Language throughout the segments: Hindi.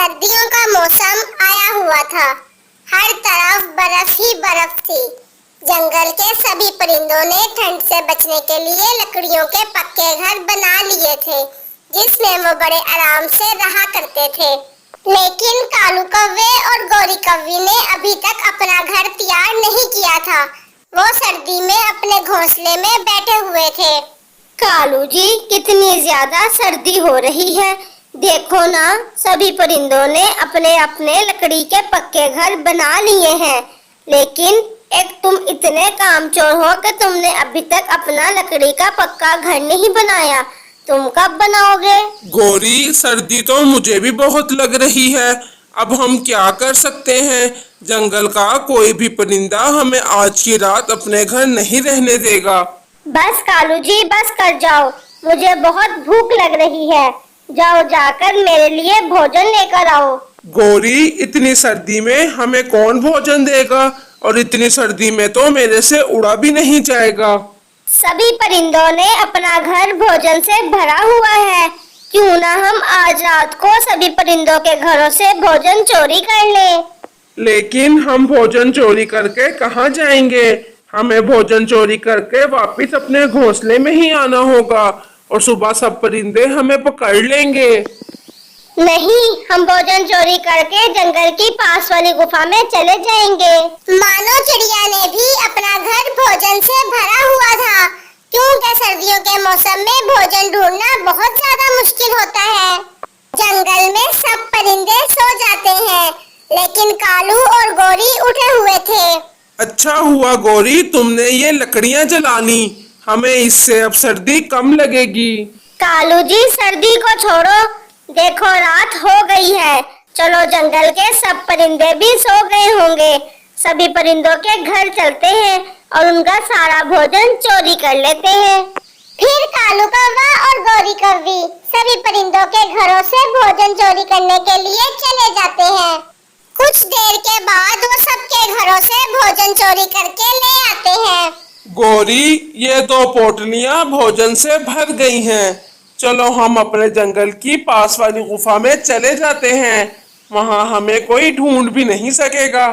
सर्दियों का मौसम आया हुआ था। हर तरफ बर्फ ही बर्फ थी। जंगल के सभी परिंदों ने ठंड से बचने के लिए लकड़ियों के पक्के घर बना लिए थे, जिसमें वो बड़े आराम से रहा करते थे। लेकिन कालू कौवे और गौरी कौवी ने अभी तक अपना घर तैयार नहीं किया था। वो सर्दी में अपने घोंसले में बैठे हुए थे। कालू जी, कितनी ज्यादा सर्दी हो रही है। देखो ना, सभी परिंदों ने अपने अपने लकड़ी के पक्के घर बना लिए हैं, लेकिन एक तुम इतने कामचोर हो कि तुमने अभी तक अपना लकड़ी का पक्का घर नहीं बनाया। तुम कब बनाओगे? गौरी, सर्दी तो मुझे भी बहुत लग रही है। अब हम क्या कर सकते हैं? जंगल का कोई भी परिंदा हमें आज की रात अपने घर नहीं रहने देगा। बस कालू जी, बस कर जाओ। मुझे बहुत भूख लग रही है। जाओ, जाकर मेरे लिए भोजन लेकर आओ। गौरी, इतनी सर्दी में हमें कौन भोजन देगा? और इतनी सर्दी में तो मेरे से उड़ा भी नहीं जाएगा। सभी परिंदों ने अपना घर भोजन से भरा हुआ है। क्यों ना हम आज रात को सभी परिंदों के घरों से भोजन चोरी कर लें। लेकिन हम भोजन चोरी करके कहाँ जाएंगे? हमें भोजन चोरी करके वापस अपने घोंसले में ही आना होगा और सुबह सब परिंदे हमें पकड़ लेंगे। नहीं, हम भोजन चोरी करके जंगल की पास वाली गुफा में चले जाएंगे। मानो चिड़िया ने भी अपना घर भोजन से भरा हुआ था, क्योंकि सर्दियों के मौसम में भोजन ढूंढना बहुत ज्यादा मुश्किल होता है। जंगल में सब परिंदे सो जाते हैं, लेकिन कालू और गौरी उठे हुए थे। अच्छा हुआ गौरी, तुमने ये लकड़ियां जलानी। हमें इससे अब सर्दी कम लगेगी। कालू जी, सर्दी को छोड़ो। देखो, रात हो गई है। चलो, जंगल के सब परिंदे भी सो गए होंगे। सभी परिंदों के घर चलते हैं और उनका सारा भोजन चोरी कर लेते हैं। फिर कालू कौवा और गौरी कौवी सभी परिंदों के घरों से भोजन चोरी करने के लिए चले जाते हैं। कुछ देर के बाद वो सबके घरों से भोजन चोरी करके ले आते हैं। गौरी, ये दो पोटलियां भोजन से भर गई हैं। चलो, हम अपने जंगल की पास वाली गुफा में चले जाते हैं। वहाँ हमें कोई ढूंढ भी नहीं सकेगा।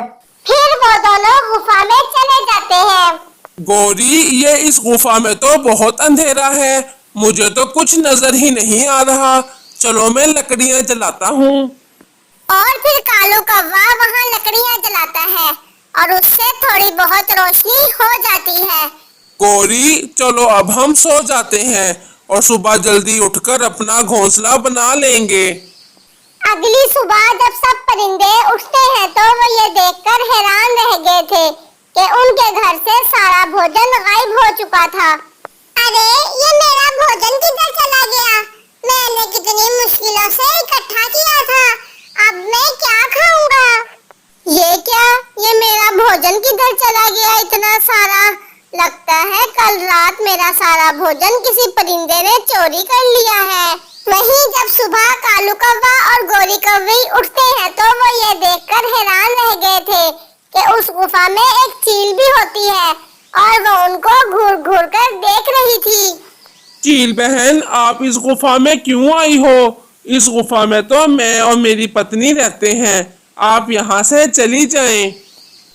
फिर वो दोनों गुफा में चले जाते हैं। गौरी, ये इस गुफा में तो बहुत अंधेरा है। मुझे तो कुछ नजर ही नहीं आ रहा। चलो, मैं लकड़ियां जलाता हूँ। और फिर कालू कौवा वहाँ लकड़ियाँ जलाता है और उससे थोड़ी बहुत रोशनी हो जाती है। गौरी, चलो अब हम सो जाते हैं और सुबह जल्दी उठकर अपना घोंसला बना लेंगे। अगली सुबह जब सब परिंदे उठते हैं तो वो ये देखकर हैरान रह गए थे कि उनके घर से सारा भोजन गायब हो चुका था। अरे, ये मेरा भोजन किधर चला गया? मैंने कितनी मुश्किलों से इकट्ठा किया था। अब मैं क्या खाऊंगा? ये क्या? ये मेरा भोजन किधर चला गया इतना सारा? लगता है कल रात मेरा सारा भोजन किसी परिंदे ने चोरी कर लिया है। वहीं जब सुबह कालू कौवा और गौरी कौवी उठते हैं तो वो ये देखकर हैरान रह गए थे कि उस गुफा में एक चील भी होती है और वो उनको घूर घूर कर देख रही थी। चील बहन, आप इस गुफा में क्यों आई हो? इस गुफा में तो मैं और मेरी पत्नी रहते हैं। आप यहाँ से चली जाएं।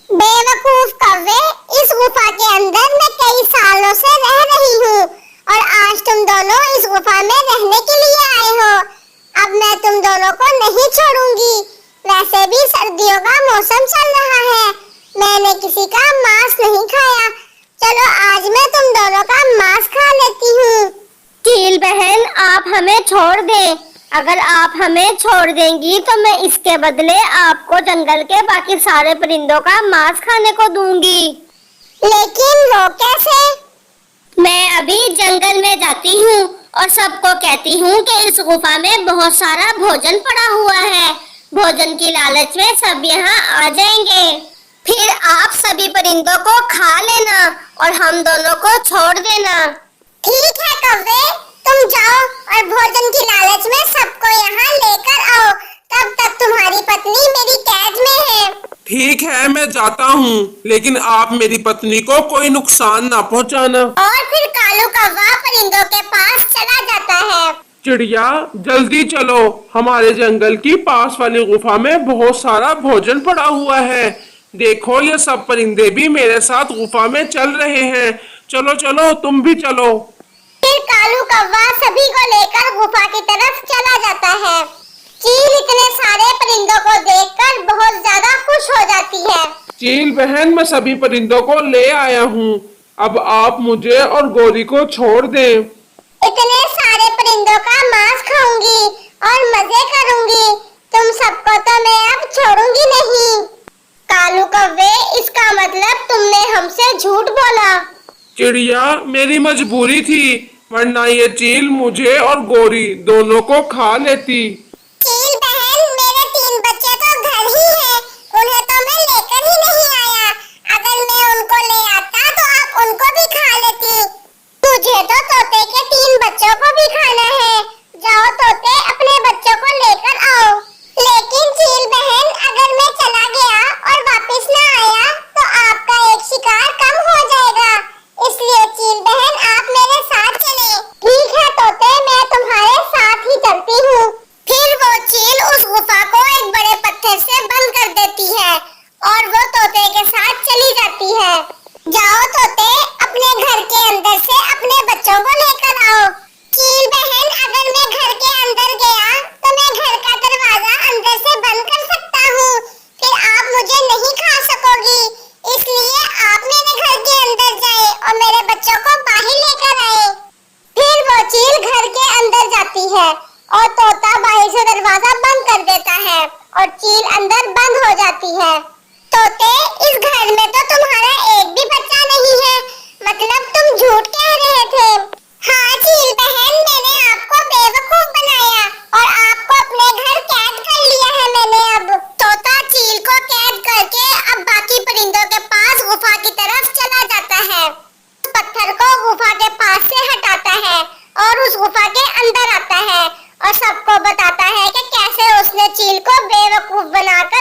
बेवकूफ कौवे, इस गुफा के अंदर मैं कई सालों से रह रही हूँ और आज तुम दोनों इस गुफा में रहने के लिए आए हो। अब मैं तुम दोनों को नहीं छोड़ूंगी। वैसे भी सर्दियों का मौसम चल रहा है। मैंने किसी का मांस नहीं खाया। चलो, आज मैं तुम दोनों का मांस खा लेती हूँ। चील बहन, आप हमें छोड़ दें। अगर आप हमें छोड़ देंगी तो मैं इसके बदले आपको जंगल के बाकी सारे परिंदों का मांस खाने को दूंगी। लेकिन वो कैसे? मैं अभी जंगल में जाती हूँ और सबको कहती हूँ कि इस गुफा में बहुत सारा भोजन पड़ा हुआ है। भोजन की लालच में सब यहाँ आ जाएंगे। फिर आप सभी परिंदों को खा लेना और हम दोनों को छोड़ देना। ठीक है कौवे, तुम जाओ और भोजन की लालच में सबको यहाँ लेकर आओ। तब तक तुम्हारी पत्नी मेरी कैद में है। ठीक है, मैं जाता हूँ, लेकिन आप मेरी पत्नी को कोई नुकसान ना पहुँचाना। और फिर कालू कौवा परिंदों के पास चला जाता है। चिड़िया जल्दी चलो, हमारे जंगल की पास वाली गुफा में बहुत सारा भोजन पड़ा हुआ है। देखो ये सब परिंदे भी मेरे साथ गुफा में चल रहे हैं। चलो चलो तुम भी चलो। फिर कालू कौवा सभी को लेकर गुफा की तरफ चला जाता है। चील इतने सारे परिंदों को देखकर बहुत ज्यादा खुश हो जाती है। चील बहन, मैं सभी परिंदों को ले आया हूँ। अब आप मुझे और गोरी को छोड़ दें। इतने सारे परिंदों का मांस खाऊंगी और मजे करूंगी। तुम सबको तो मैं अब छोड़ूंगी नहीं। कालू कौवे, इसका मतलब तुमने हमसे झूठ बोला। चिड़िया, मेरी मजबूरी थी, वरना ये चील मुझे और गोरी दोनों को खा लेती। चील बहन, मेरे 3 बच्चे तो घर ही हैं, उन्हें तो मैं लेकर ही नहीं आया। अगर मैं उनको ले आता तो आप उनको भी खा लेती। मुझे तो तोते के 3 बच्चों को भी खाना है। जाओ तोते, अपने बच्चों को लेकर आओ। लेकिन चील बहन, अगर मैं चला गया और वापस ना आया तो आपका एक शिकार कम हो जाएगा। इसलिए चील बहन, आप मेरे साथ चलें। ठीक है तोते, मैं तुम्हारे साथ ही चलती हूँ। फिर वो चील उस गुफा को एक बड़े पत्थर से बंद कर देती है और वो तोते के साथ चली जाती है। जाओ तोते, अपने घर के अंदर से अपने बच्चों को लेकर आओ। चील बहन, अगर मैं घर के अंदर गया तो मैं घर का दरवाजा अंदर से बंद कर सकता हूँ। फिर आप मुझे नहीं खा सकोगी। इसलिए आप मेरे घर के अंदर जाए और मेरे बच्चों को बाहर लेकर आए। फिर वो चील घर के अंदर जाती है और तोता बाहर से दरवाजा बंद कर देता है और चील अंदर बंद हो जाती है। तोते, इस घर में तो तुम्हारा एक भी बच्चा नहीं है, मतलब तुम झूठ कह रहे थे। हाँ चील बहन, मैंने आपको बेवकूफ बनाया और आपको अपने घर कैद कर लिया है मैंने। अब तोता चील को कैद करके अब बाकी परिंदों के पास गुफा की तरफ चला जाता है। पत्थर को गुफा के पास से हटाता है और उस गुफा के अंदर आता है और सबको बताता है कि कैसे उसने चील को बेवकूफ बनाकर